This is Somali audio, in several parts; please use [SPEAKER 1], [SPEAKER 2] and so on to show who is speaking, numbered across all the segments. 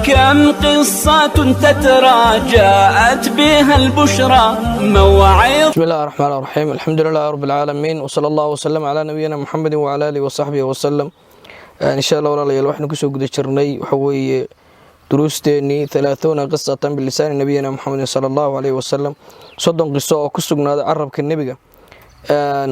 [SPEAKER 1] كم قصة تترى جاءت بها البشرى موعظ.
[SPEAKER 2] بسم الله الرحمن الرحيم. الحمد لله رب العالمين وصلى الله وسلم على نبينا محمد وعلى آله وصحبه وسلم. إن شاء الله walaalayaal waxaan ku soo guda jirnay waxa weeye duruusteeni 30 qisatan bilisan nabiyina Muhammad sallallahu alayhi wasallam 30 qiso oo ku sugnaada carabka nabiga.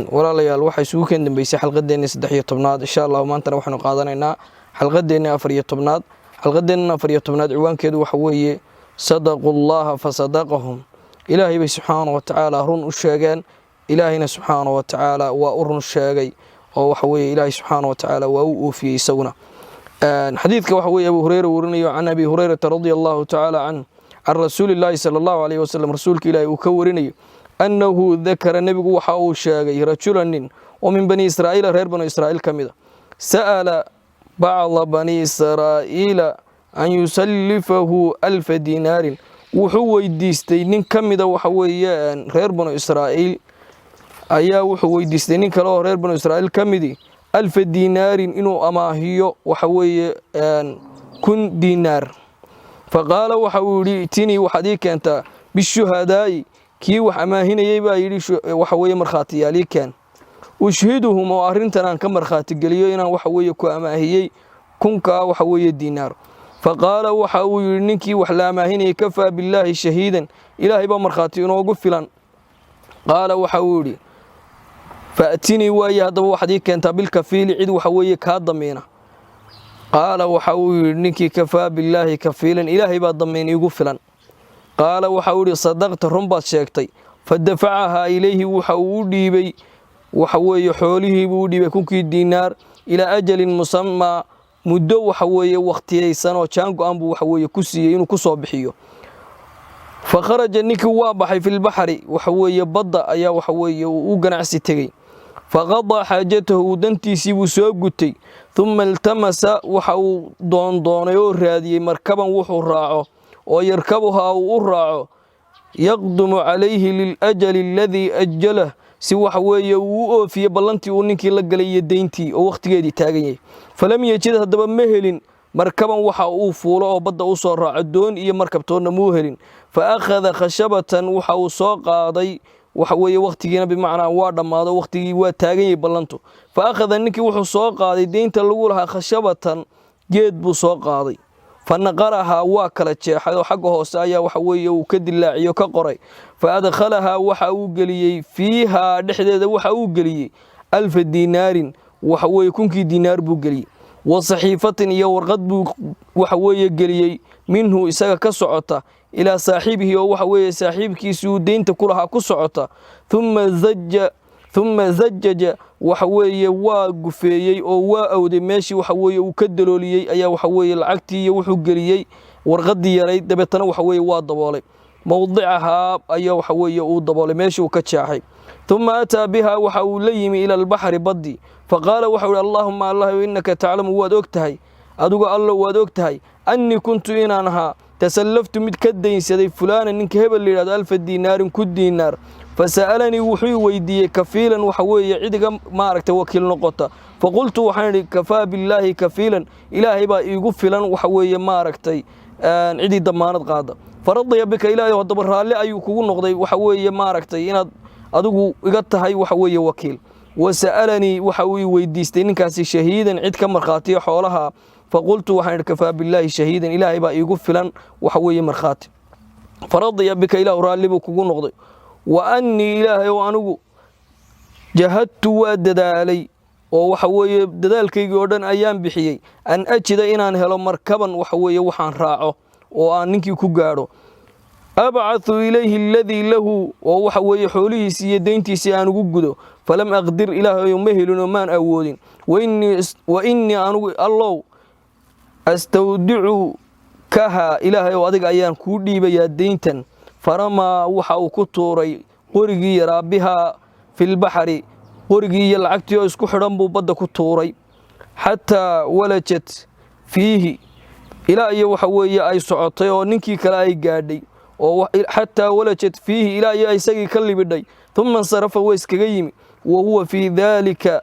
[SPEAKER 2] walaalayaal waxay isugu keen dambeysay xalqadeeni 13aad insha Allah maanta waxaanu qaadanaynaa xalqadeeni 14aad. xalqadeeni 14aad ciwaankeedu waxa weeye sadaqullah fasadaqahum. ilaahay subhanahu wa ta'ala run u sheegeen, ilaahayna subhanahu wa ta'ala waa u run sheegay oo waxa weeye ilaahay subhanahu wa ta'ala waa uu oofiyay isaguna. xadiidka waxa weeye Abu Hurayra warinayo can Abi Hurayra radiyallahu ta'ala an rasuulillahi sallallahu alayhi wasallam rasuulka ilaahay uu ka warinayo annahu dhakara nabigu waxa uu sheegay rajulanin oo min bani Israa'iil reer bani Israa'iil kamida sa'ala ba'd bani Israa'iil an yusallifahu 1000 dinar wuxuu weydiistay nin kamida waxa weeye reer bani Israa'iil ayaa wuxuu weydiistay nin kale oo reer bani Israa'iil kamidi 1000 dinar inuu amaahiyo waxa weeye 1000 dinar. faqala waxa uu yiri tini waxadii keenta bishuhadaai kii wax amaahinayay baa yiri waxa weeye markhaatiyaali keen ushhiduhum oo arintan aan ka markhaati galiyo inaan waxa weeye ku amaahiyay kunka waxa weeye dinar. faqala waxa uu yiri ninkii wax la amaahinayay kafa billahi shahiidan ilaahay ba markhaati inoogu filan. qaala waxa uu yiri فأتني ويا هذا واحد كان بالكفيل عيد وحوي كاضمينا. قال وحوي نكي كفى بالله كفيلا إلهي بعد ضمين يقفلا. قال وحوي صدقت رمبات شيكتي فدفعها إليه وحولي بي وحوي حوله بودي بكوك الدينار إلى أجل مسمى مدة وحوي وقتي سنة وشانكو أنبو وحوي كسي إنه كسو بحيو. فخرج نكي وابحي في البحر وحوي بضع يا وحوي وقنعسي تغي فقضى حاجته دنتيسي وسوغتي ثم التمس وحو دونيو رادي مركبا وحو راعو ويركبها وراعو يقدم عليه للأجل الذي أجله سي وحوي وفي بلنتي ونكي لقلي دينتي ووقتي تاغي فلم يجد هدبا مهل مركبا وحو فولا وبدا وصو راعو دون إيا مركبتون موهل فأخذ خشبة وحو سوقاضي وحوي وقتينا بمعنى واد ما وقتي وتاغي بلنتو فأخذ نكي وحو سوقاضي دينتا لغو لها خشبة جيد بو سوقاضي فنقرها واكل جيخاي حق هوس ايا وحوي وكدلاعيو كقري فادخلها وحو غليي فيها دخديده وحو غليي 1000 دينار وحوي كنكي دينار بو غليي وصحيفة يا ورقد بو وحوي غليي منه اسغا كسوعتا إلى صاحبه وحوي صاحبكيسو دينتا كلها كسوعتا ثم زجج وحوي واقفيي او واودي ماشي وحوي وكدلوليي ايا وحوي لعقتي وحو غليي ورقدي يري دبتنا وحوي وا دبولay موضعها ايا وحوي او دبولay ماشي وكجاحay ثم اتى بها وحو ليمي الى البحر بدي فقال وحو اللهم الله انك تعلم واد ogtahay adigu alla waad ogtahay anni kuntu inaanaha تسلفت مد كدينسدي فلان انك هبل ليراد 1000 دينار كل دينار فسألني وحي ويدي كفيلا وحوي عيدغا ما aragtay wakiil noqota فقلت وحان كفى بالله كفيلا إلهي با iigu filan waxaweye ma aragtay cidi damaanad qaada faradiya bika ilaahay hadaba raali ayuu kugu noqday waxaweye ma aragtay inaad adigu iga tahay waxaweye wakiil وسألني وحوي ويديستay ninkaasi shahiidan cid ka marxaatiyo xoolaha فقلت وحان كفى بالله شهيدا إلهي با iigu filan waxaweye marxaati فرضي بك إله رالي بو kugu noqday وأني إلهي وأنو جهدت وددالي oo waxa weeye dadaalkayga oo dhan ayaan bixiyay an ajida inaan helo markaban waxa weeye waxaan raaco oo aan ninkii ku gaaro ab'athu ilayhi alladhi lahu oo waxa weeye xoolihiisa iyo deyntiisa aan ugu gudo falam aqdir ilaahay ma helino maan awoodin wa inni anu allah astawdi'u kaha ilaahay oo adiga ayaan ku dhiibayaa deyntan farama waxa uu ku tuuray qorigii yaraabiha fil bahri qorigii iyo lacagtii oo isku xidhan buu badda ku tuuray hatta walajat fiihi ilaa iyo waxa weeye ay socotay oo ninkii kale ay gaadhay oo hatta walajat fiihi ilaa iyo isagii ka libidhay thumma sarafa iskaga yimi wa huwa fi dhalika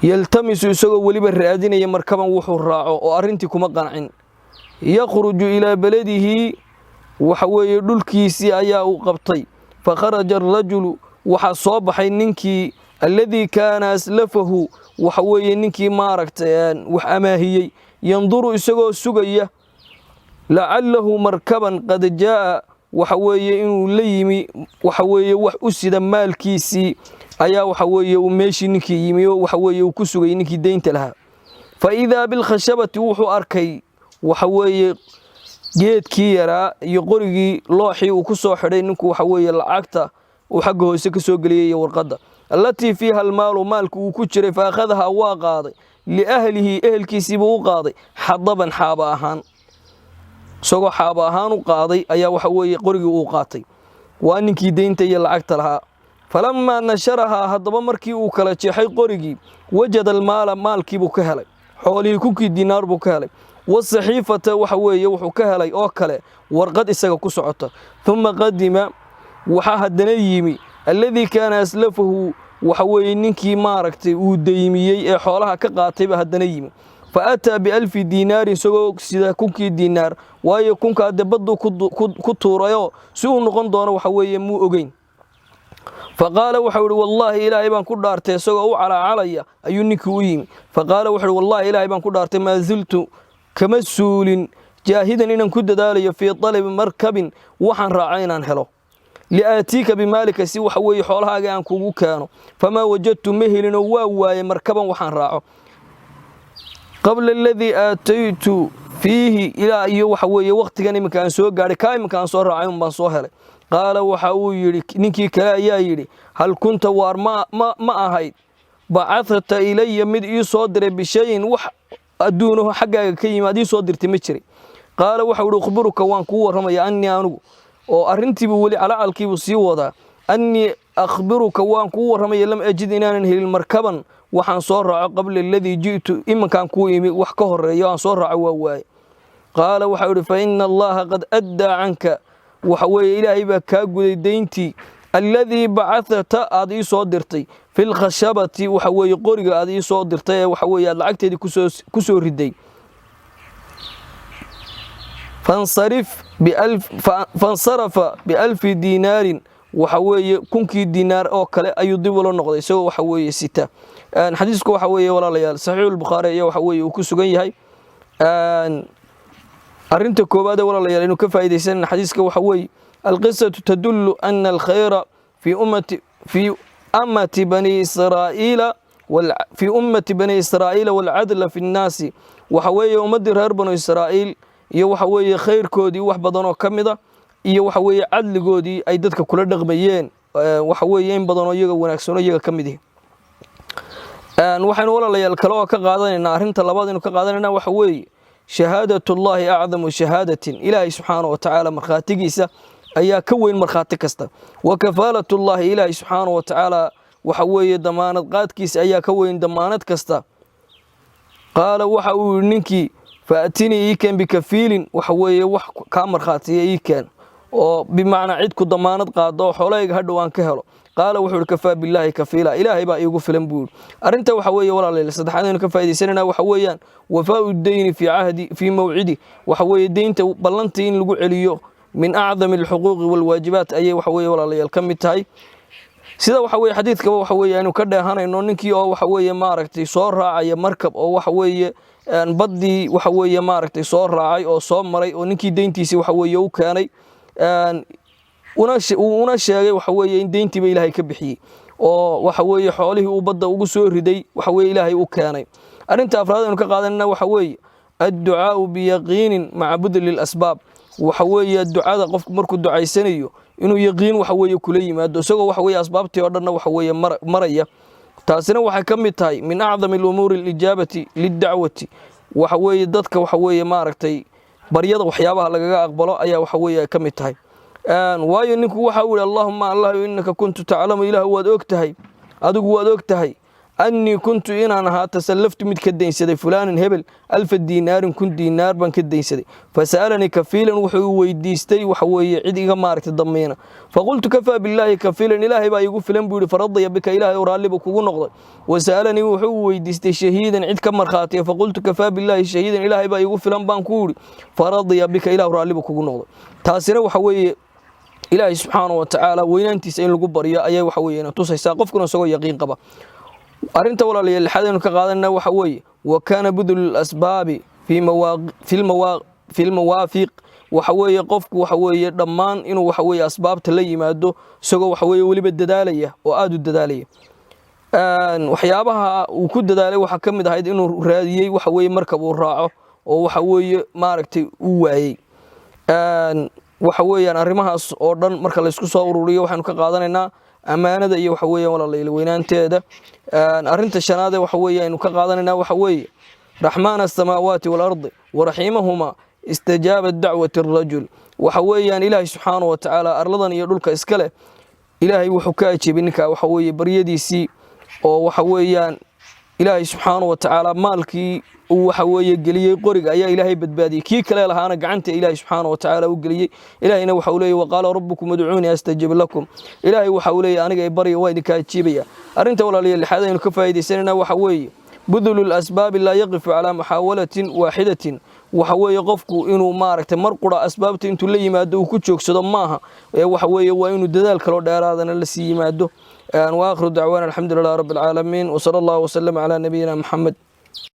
[SPEAKER 2] yaltamisu isagoo waliba raadinaya markaban wuxuu raaco oo arintii kuma qancin yakhruju ilaa beladihi waxa weeye dhulkiisii ayaa uu qabtay fakharaja arajulu waxaa soo baxay ninkii alladii kaana aslafahu waxa weeye ninkii maaragtay wax amaahiyey yanduru isagoo sugaya lacalahu markaban qad jaa waxa weeye inuu la yimi waxa weeye wax u sida maalkiisii ayaa waxa weeye uu meeshii ninkii yimi oo waxa weeye uu ku sugay ninkii deynta lahaa fa idaa bilkhashabati wuxuu arkay waxa weeye geedkii yaraa iyo qorigii looxii uu ku soo xidhay ninku waxa weeye lacagta uu xagga hoose ka soo geliyay iyo warqadda allatii fiiha almaalu maalku uu ku jiray fa akhadahaa waa qaaday liahlihi ehelkiisiibuu u qaaday xadaban xaaba ahaan isagoo xaaba ahaan u qaaday ayaa waxa weeye qorigii uu qaatay waa ninkii deynta iyo lacagta lahaa falamaa nasharahaa haddaba markii uu kala jeexay qorigii wajada almaala maalkiibuu ka helay xoolihii kunkii dinaar buu ka helay wasaxiifata waxa weeye wuxuu ka helay oo kale warqad isaga ku socota uma qadima waxaa haddana yimi alladii kaana aslafahu waxa weeye ninkii maaragtay uu daymiyey ee xoolaha ka qaatayba haddana yimi fa ataa bialfi diinaarin isagoo sida kunkii diinaar waayo kunkaa dee badduu ku tuurayoo si uu noqon doono waxa weeye muu ogeyn faqaala wuxuu ihi wallaahi ilaahay baan ku dhaartay isagoo u calaacalaya ayuu ninkii u yimi faqaala wuxuu ihi wallaahi ilaahay baan ku dhaartay maa ziltu kama suulin jaahidan inaan ku dadaalayo fii talabi markabin waxaan raacay inaan helo liaatiika bimaalika si waxa weeye xoolahaaga aan kugu keeno famaa wajadtu ma helinoo waa waaye markaban waxaan raaco qabla aladii aataytu fiihi ilaa iyo waxa weeye wakhtigan iminka aan soo gaadhay kaa iminka aan soo raacay un baan soo helay qaala waxa uu yidhi ninkii kale ayaa yidhi hal kunta waar ma ahayd bacadta ilaya mid ii soo diray bishayin wax adduunaho xaggaaga ka yimaad ii soo dirtay ma jiray qaala waxau ihi ukhbiruka waan kuu warramaya annii anugu oo arrintiibuu weli calacalkiibuu sii wadaa annii akhbiruka waan kuu warramaya lam ajid inaanan helin markaban waxaan soo raaco qabla aladii ji'tu iminkaan kuu imi wax ka horreeyo aan soo raaco waa waaye qaala waxau ihi fa ina allaha qad addaa canka waxa weeye ilaahay baa kaa guday deyntii alladii bacadta aad ii soo dirtay fi lkhashabati waxa weeye qoriga aad ii soo dirtay ee waxa weeye aad lacagteedii ku soo riday fansarafa bialfi diinaarin waxa weeye kunkii diinaar oo kale ayuu dib ula noqday isagoo waxa weeye sita xadiisku waxa weeye walaalayaal saxiixulbukhaari ayaa waxa weeye uu ku sugan yahay arrinta koowaad ee walaalayaal inuu ka faa'iidaysanana xadiiska waxa weeye alqisatu tadullu ana alkhayra fi ummati bani israa'iila waalcadla fi nnaasi waxa weeye ummaddii reer banu israa'iil iyo waxa weeye khayrkoodii wax badan oo ka mida iyo waxa weeye cadligoodii ay dadka kula dhaqmayeen waxa weeye in badanoo iyaga wanaagsano iyaga ka mid yihi waxaynu walaalayaal kale oo ka qaadanaynaa arrinta labaad inu ka qaadanayna waxa weeye shahaadatullaahi acdamu shahaadatin ilaahay subxaanahu watacaala markhaatigiisa ayaa ka weyn markhaati kasta wa kafaalatullaahi ilaahay subxaanahu watacaala waxa weeye damaanad qaadkiisa ayaa ka weyn damaanad kasta qaala waxa uu yihi ninkii faatinii iiken bikafiilin waxa weeye wax kaa markhaatiya iiken oo bimacnaa cid ku damaanad qaado oo xoolahayga hadhow aan ka helo qaala wuxuu ihi kafaa billaahi kafiila ilaahay baa iigu filan buu yidhi arrinta waxa weeye walaalayaal saddexaad aynu ka faa'iidaysanayna waxa weeyaan wafaa'u dayni fii mawcidi waxa weeye deynta ballantii in lagu celiyo min acdami alxuquuqi waalwaajibaat ayay waxa weeye walaalayaal ka mid tahay sida waxa weeye xadiidkaba waxa weeye aynu ka dheehanayno ninkii oo waxa weeye maaragtay soo raacaya markab oo waxa weeye baddii waxa weeye maaragtay soo raacay oo soo maray oo ninkii deyntiisii waxa weeye u keenay una sheegay waxa weeye in deyntiiba ilaahay ka bixiyey oo waxa weeye xoolihii uu badda ugu soo riday waxa weeye ilaahay u keenay arrinta afraad aynu ka qaadanayna waxa weeye adducaa'u biyaqiinin maca budli lasbaab waxa weeye ducada qofku markuu ducaysanayo inuu yaqiin waxa weeye kula yimaado isagoo waxa weeye asbaabtii oo dhanna waxa weeye maraya taasina waxay ka mid tahay min acdami alumuuri alijaabati liddacwati waxa weeye dadka waxa weeye maaragtay baryada waxyaabaha lagaga aqbalo ayaa waxa weeye ka mid tahay waayo ninku waxa uu yihi allahumma allah innaka kuntu taclamu ilaah waad og tahay adigu waad og tahay أني كنت إن أنا تسلفت مد كدين سدي فلان هبل 1000 دينار كنت دينار بان كدين سدي فسألني كفيلا ويديستي وحوي عدي مارك الضمينة فقلت كفى بالله كفيلا إلهي با يقول فلان بيقول فرضي بك إلهي ورالبك ونقض وسألني ويديستي شهيدا عد كمر خاطئ فقلت كفى بالله شهيدا إلهي با يقول فلان بانكوري فرضي بك إلهي ورالبك ونقض تاسره وحوي إلهي سبحانه وتعالى وينانتي سين لغو بريا أيا وحوي tusaysaa qofkuna isagoo yaqiin qaba arinta walaalayaal xadaynu ka qaadanaa waxa weeye wa kana budul asbaabi fi almawaafiq waxa weeye qofku waxa weeye dhammaan inuu waxa weeye asbaabta la yimaado isagoo waxa weeye waliba dadaalaya oo aad u dadaalaya waxyaabaha uu ku dadaalay waxa kamid ahayd inuu raadiyay waxa weeye markab uu raaco oo waxa weeye maaragtay uu waayay waxa weeyaan arrimahaas oo dhan marka la isku soo ururiyo waxaanu ka qaadanaynaa amaanada iyo waxa weeyaan walaalayaal weynaanteeda arinta shanaad waxa weeyaan aynu ka qaadanayna waxa weeye raxmaan as-samaawaati wal ardi wa rahiimahuma istajaaba da'wati ar-rajul waxa weeyaan ilaahay subhanahu wa ta'ala arladan iyo dhulka iska leh ilaahay wuxuu ka ajeebay ninka waxa weeye baryadiisii oo waxa weeyaan ilaahay subhanahu wa ta'ala maalkii waxa weeye galiyay qoriga ayaa ilaahay badbaadiyay kii kale lahaana gacanta ilaahay subhanahu wa ta'ala u galiyay ilaahayna waxa uu leeyahay waqala rabbukum ud'uuni astajib lakum ilaahay waxa uu leeyahay aniga ay bariyo waa idinka ajiibaya arinta walaalayaal xadaynu ka faa'iideysanayna waxa weeye budulul asbaab la yaqifu ala muhawalatin waahidatin waxa weeye qofku inuu maaragtay mar qura asbaabta intuu la yimaado uu ku joogsado maaha waxa weeye waa inuu dadaal kale dheeraadana la sii yimaado واخر دعوانا الحمد لله رب العالمين وصلى الله وسلم على نبينا محمد